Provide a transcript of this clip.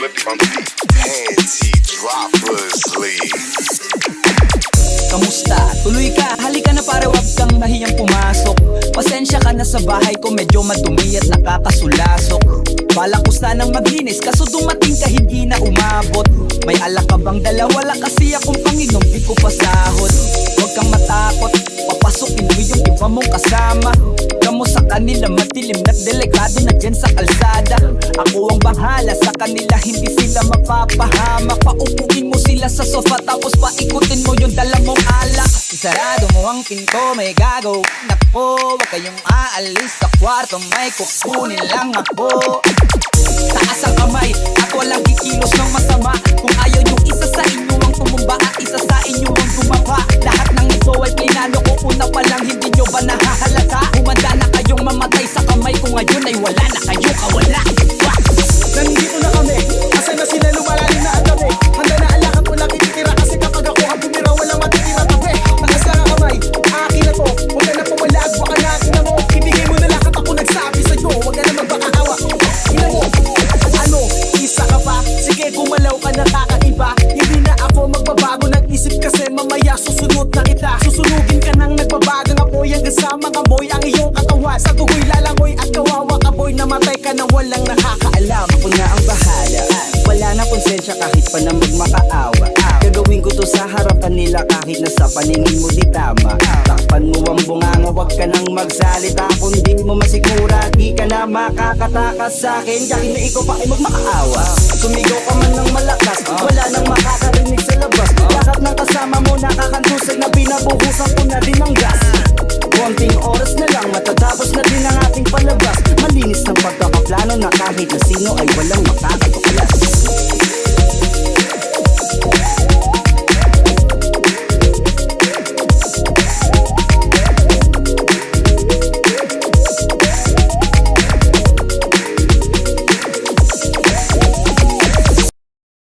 flip on the beat. Panty droppers leave. Kamusta? Tuloy ka, halika na pare, wag kang mahiyang pumasok. Pasensya ka na sa bahay ko, medyo madumi at nakakasulasok. Balak ko sanang maglinis, kaso dumating ka hindi na umabot. May alak ka bang dala? Wala kasi akong panginom, di ko pasahod. Huwag kang matakot, papasukin mo yung iba mong kasama. Kamo sa kanila, matilim na delikado na dyan sa kalsada. Ako ang bahala sa kanila, hindi sila mapapahamak. Paupuin mo sila sa sofa, tapos paikutin mo yung dala mong alak. Isarado mo ang pinto, may gagawin ako. Huwag kayong aalis sa kwarto, may kukunin lang ako. Taas ang kamay at walang kikilos ng masama. Kung ayaw yung isa sa inyo ang tumumba at isa sa inyo ang gumaba, lahat ng ito ay plinano ko una pa lang, hindi nyo ba nahahalata? Humanda na kayong mamatay sa kamay ko ngayon ay wala na kayo kawala. Nandito na kami, asa na sila, lumalalim na ang gabi. Handa na ang lakas, walang ititira, kasi kapag ako ang bumira, walang matitira tabi. Taas na ang kamay, akin na to, huwag ka na pumalag, baka natin na mo. Ibigay mo na lahat, ako nagsabi sa'yo, huwag ka na magbakahawa. Ina mo, ano, isa ka pa? Sige, gumalaw ka na kakaiba. Hindi na ako magbabago ng isip, kasi mamaya susunod na kita. Susunugin ka nang nagbabagang apoy, hanggang sa mga boy ang iyong katawan. Sa tugoy lalangoy at kawawa ka boy, namatay ka na walang nakakaalam. Ako na ang bahala, wala na konsensya kahit pa na magmakaawa. Gagawin ko to sa harapan nila kahit na sa paningin mo di tama. Takpan mo ang bunganga, wag ka nang magsalita. Kung di mo masigura, di ka na makakatakas sa'kin. Kahit na ikaw pa ay magmakaawa. Sumigaw ka man ng malakas, wala nang makakarinig sa labas. Lahat ng kasama mo nakakantusay na binabuhusan ko na din ng gas. Konting oras na lang, matatapos na din ang ating palabas. Malinis ng pagkakaplano na kahit na sino ay walang makakatuklas.